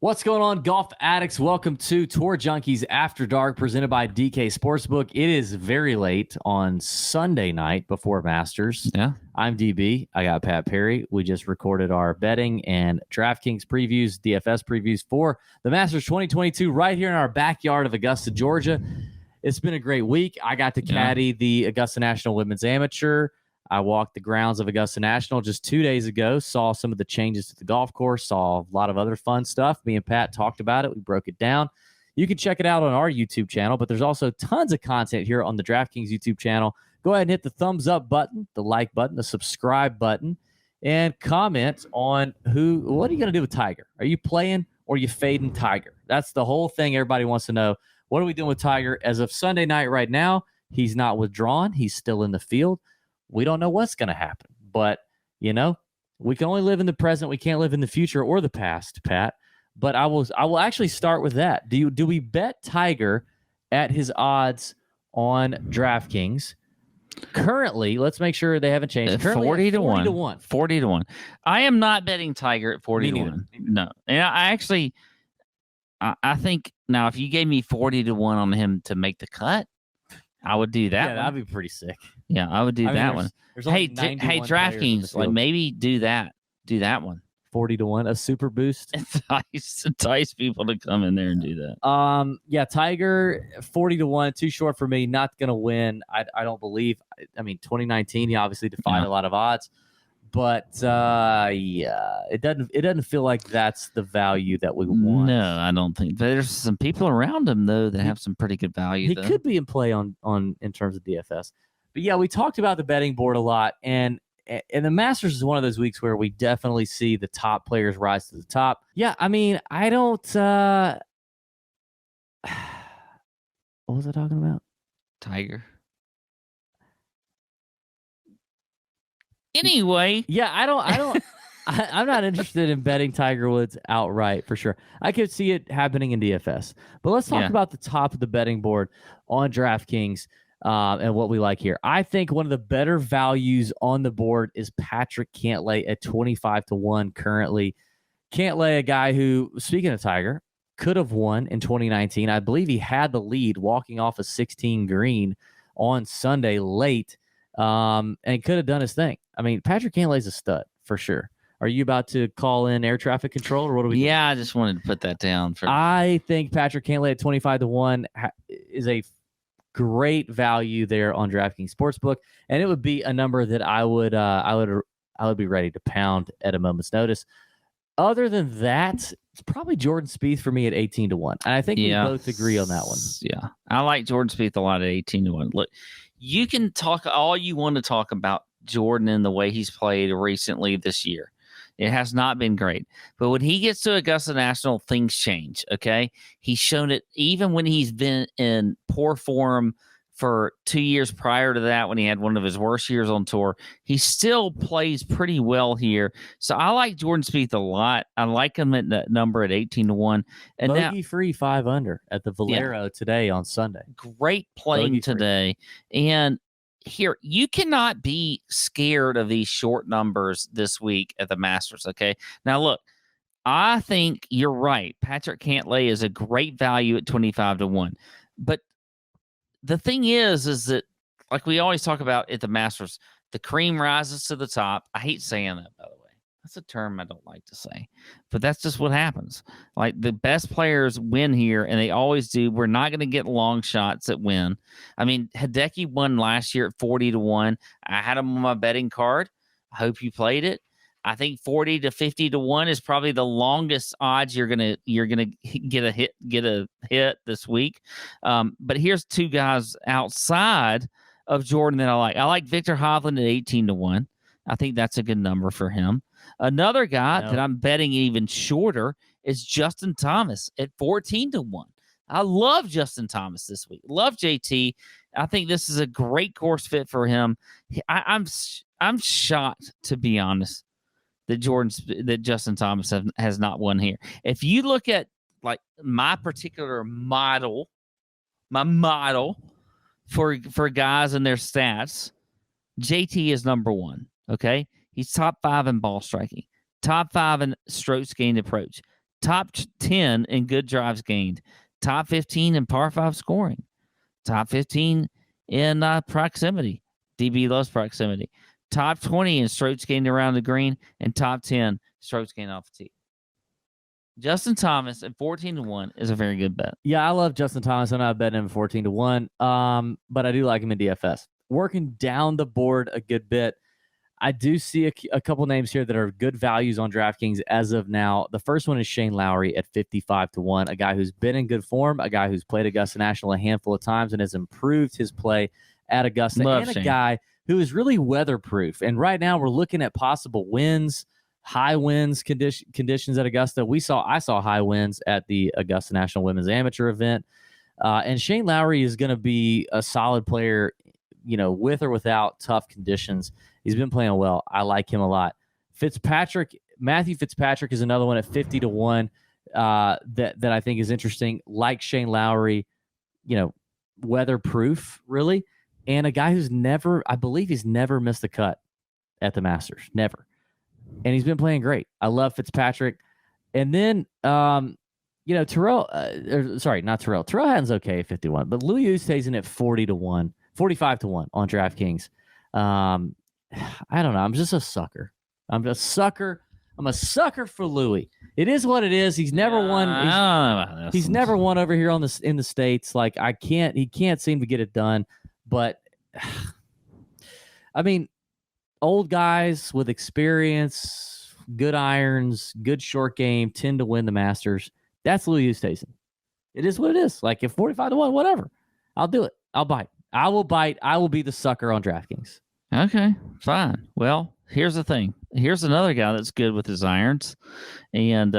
What's going on, golf addicts? Welcome to Tour Junkies After Dark, presented by DK Sportsbook. It is very late on Sunday night before Masters. Yeah. I'm DB. I got Pat Perry. We just recorded our betting and DraftKings previews, DFS previews for the Masters 2022 right here in our backyard of Augusta, Georgia. It's been a great week. I got to caddy the Augusta National Women's Amateur. I walked the grounds of Augusta National just 2 days ago, saw some of the changes to the golf course, saw a lot of other fun stuff. Me and Pat talked about it. We broke it down. You can check it out on our YouTube channel, but there's also tons of content here on the DraftKings YouTube channel. Go ahead and hit the thumbs up button, the like button, the subscribe button, and comment on what are you going to do with Tiger? Are you playing or are you fading Tiger? That's the whole thing everybody wants to know. What are we doing with Tiger? As of Sunday night right now, he's not withdrawn. He's still in the field. We don't know what's going to happen, but, we can only live in the present. We can't live in the future or the past, Pat. But I will actually start with that. Do we bet Tiger at his odds on DraftKings? Currently, let's make sure they haven't changed. Currently 40 to 1. 40 to 1. I am not betting Tiger at 40 to 1. No. And I think now if you gave me 40 to 1 on him to make the cut, I would do that. Yeah, that'd be pretty sick. Yeah, I would do that one. Hey, DraftKings, maybe do that. Do that one. 40 to 1, a super boost. Entice people to come in there and do that. Yeah, Tiger 40 to 1, too short for me. Not gonna win. I don't believe. 2019, he obviously defied a lot of odds, but it doesn't feel like that's the value that we want. No, I don't think. There's some people around him though that have some pretty good value. He could be in play on in terms of DFS. But yeah, we talked about the betting board a lot, and the Masters is one of those weeks where we definitely see the top players rise to the top. Yeah, I don't. What was I talking about? Tiger. Anyway, yeah, I don't. I'm not interested in betting Tiger Woods outright for sure. I could see it happening in DFS, but let's talk about the top of the betting board on DraftKings. And what we like here. I think one of the better values on the board is Patrick Cantlay at 25 to 1 currently. Cantlay, a guy who, speaking of Tiger, could have won in 2019. I believe he had the lead walking off a 16 green on Sunday late, and could have done his thing. Patrick Cantlay's a stud for sure. Are you about to call in air traffic control, or what do we? Yeah, I just wanted to put that down. I think Patrick Cantlay at 25 to 1 is a great value there on DraftKings Sportsbook, and it would be a number that I would be ready to pound at a moment's notice. Other than that, it's probably Jordan Spieth for me at 18 to 1, and I think we both agree on that one. Yeah, I like Jordan Spieth a lot at 18 to 1. Look, you can talk all you want to talk about Jordan and the way he's played recently this year. It has not been great. But when he gets to Augusta National, things change, okay? He's shown it even when he's been in poor form for 2 years prior to that, when he had one of his worst years on tour. He still plays pretty well here. So I like Jordan Spieth a lot. I like him at that number at 18 to 1. And bogey-free 5 under at the Valero today on Sunday. Great playing today. And here, you cannot be scared of these short numbers this week at the Masters, okay? Now, look, I think you're right. Patrick Cantlay is a great value at 25 to 1. But the thing is that, like we always talk about at the Masters, the cream rises to the top. I hate saying that, by the way. That's a term I don't like to say. But that's just what happens. Like, the best players win here, and they always do. We're not going to get long shots that win. Hideki won last year at 40 to 1. I had him on my betting card. I hope you played it. I think 40 to 50 to 1 is probably the longest odds you're gonna get a hit this week. But here's two guys outside of Jordan that I like. I like Victor Hovland at 18 to 1. I think that's a good number for him. Another guy that I'm betting even shorter is Justin Thomas at 14 to 1. I love Justin Thomas this week. Love JT. I think this is a great course fit for him. I'm shocked, to be honest, that Justin Thomas has not won here. If you look at like my particular model, for guys and their stats, JT is number one. Okay, he's top 5 in ball striking, top 5 in strokes gained approach, top 10 in good drives gained, top 15 in par 5 scoring, top 15 in proximity. DB loves proximity. Top 20 in strokes gained around the green, and top 10 strokes gained off the tee. Justin Thomas at 14-1 is a very good bet. Yeah, I love Justin Thomas. I'm not betting him 14-1, but I do like him in DFS. Working down the board a good bit, I do see a couple names here that are good values on DraftKings as of now. The first one is Shane Lowry at 55-1, a guy who's been in good form, a guy who's played Augusta National a handful of times and has improved his play at Augusta, Love and Shane. A guy who is really weatherproof. And right now we're looking at possible wins, high winds conditions at Augusta. I saw high winds at the Augusta National Women's Amateur event. And Shane Lowry is going to be a solid player, with or without tough conditions. He's been playing well. I like him a lot. Matthew Fitzpatrick is another one at 50-1 that I think is interesting. Like Shane Lowry, weatherproof, really. And a guy who's I believe he's never missed a cut at the Masters. Never. And he's been playing great. I love Fitzpatrick. And then, Terrell, not Terrell. Terrell Hatton's okay at 51, but Louis Oosthuizen at 45-1 on DraftKings. I don't know. I'm just a sucker. I'm a sucker for Louis. It is what it is. He's never won. He's never won over here in the States. Like he can't seem to get it done. But I mean, old guys with experience, good irons, good short game tend to win the Masters. That's Louis Oosthuizen. It is what it is. Like if 45-1, whatever, I'll do it. I'll bite. I will bite. I will be the sucker on DraftKings. Okay, fine. Well, here's the thing. Here's another guy that's good with his irons, and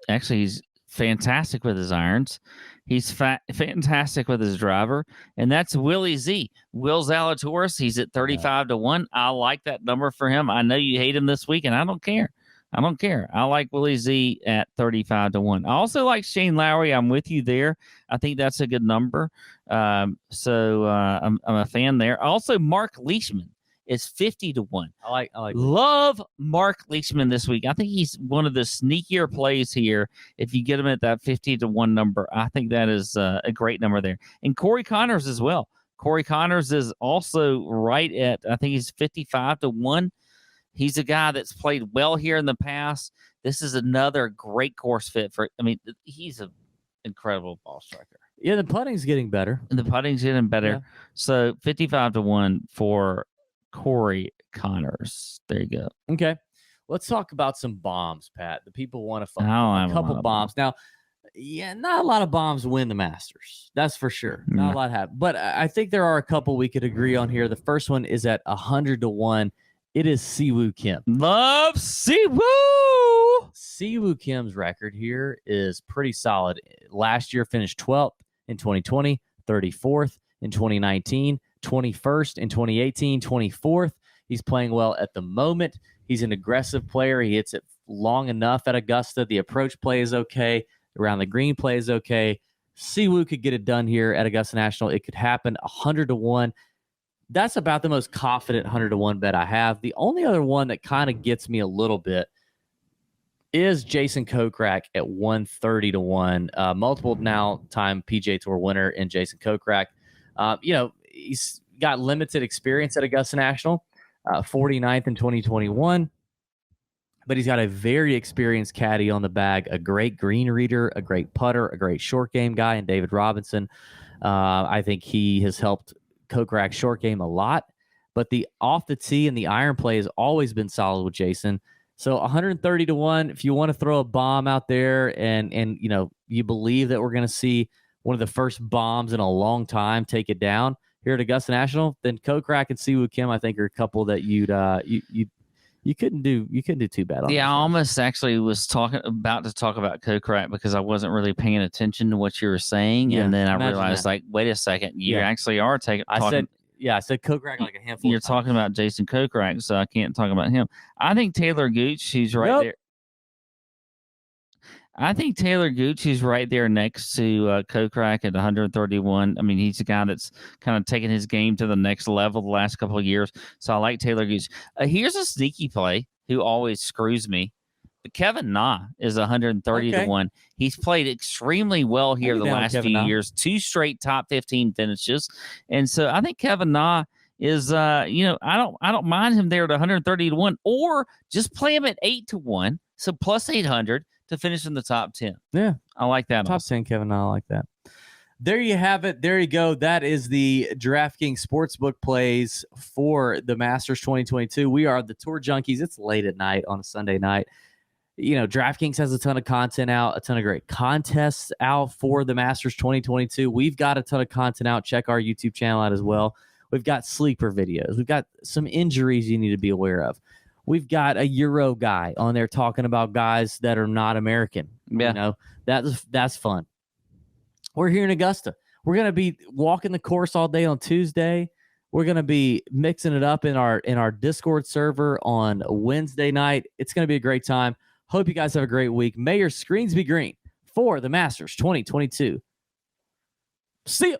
actually he's fantastic with his irons. He's fantastic with his driver, and that's Willie Z. Will Zalatoris. He's at 35-1. I like that number for him. I know you hate him this week, and I don't care. I like Willie Z at 35-1. I also like Shane Lowry. I'm with you there. I think that's a good number. So I'm a fan there. Also, Mark Leishman is 50-1. I like. Love Mark Leishman this week. I think he's one of the sneakier plays here. If you get him at that 50-1 number, I think that is a great number there. And Corey Connors as well. Corey Connors is also right at, I think he's 55-1. He's a guy that's played well here in the past. This is another great course fit for. I mean, he's an incredible ball striker. Yeah, the putting's getting better. Yeah. So 55-1 for Corey Connors. There you go. Okay. Let's talk about some bombs, Pat. The people want to a couple bombs. Now, yeah, not a lot of bombs win the Masters. That's for sure. Not a lot happen. But I think there are a couple we could agree on here. The first one is at 100-1. It is Siwoo Kim. Love Siwoo. Siwoo Kim's record here is pretty solid. Last year finished 12th in 2020, 34th in 2019, 21st in 2018, 24th. He's playing well at the moment. He's an aggressive player. He hits it long enough at Augusta. The approach play is okay. Around the green play is okay. Siwoo could get it done here at Augusta National. It could happen 100-1. That's about the most confident 100-1 bet I have. The only other one that kind of gets me a little bit is Jason Kokrak at 130-1. Multiple now time PGA Tour winner in Jason Kokrak. He's got limited experience at Augusta National, 49th in 2021. But he's got a very experienced caddy on the bag, a great green reader, a great putter, a great short game guy, and David Robinson. I think he has helped Kokrak's short game a lot, but the off the tee and the iron play has always been solid with Jason. So 130-1, if you want to throw a bomb out there and you believe that we're going to see one of the first bombs in a long time take it down here at Augusta National, then Kokrak and Siwoo Kim, I think, are a couple that you couldn't do too bad on. Yeah, I almost actually was about to talk about Kokrak because I wasn't really paying attention to what you were saying, and then I realized, like, wait a second, you actually are talking. I said Kokrak like a handful. You're talking about Jason Kokrak, so I can't talk about him. I think Taylor Gooch, who's right there. I think Taylor Gooch is right there next to Kokrak at 131. I mean, he's a guy that's kind of taken his game to the next level the last couple of years. So I like Taylor Gooch. Here's a sneaky play who always screws me. But Kevin Na is 130 to 1. He's played extremely well here the last few years. 2 straight top 15 finishes. And so I think Kevin Na is I don't mind him there at 130 to 1, or just play him at 8 to 1. So plus 800 to finish in the top 10. Yeah. I like that. Top 10 Kevin Na, I like that. There you have it. There you go. That is the DraftKings Sportsbook plays for the Masters 2022. We are the Tour Junkies. It's late at night on a Sunday night. DraftKings has a ton of content out, a ton of great contests out for the Masters 2022. We've got a ton of content out. Check our YouTube channel out as well. We've got sleeper videos. We've got some injuries you need to be aware of. We've got a Euro guy on there talking about guys that are not American. Yeah. That's fun. We're here in Augusta. We're going to be walking the course all day on Tuesday. We're going to be mixing it up in our Discord server on Wednesday night. It's going to be a great time. Hope you guys have a great week. May your screens be green for the Masters 2022. See ya.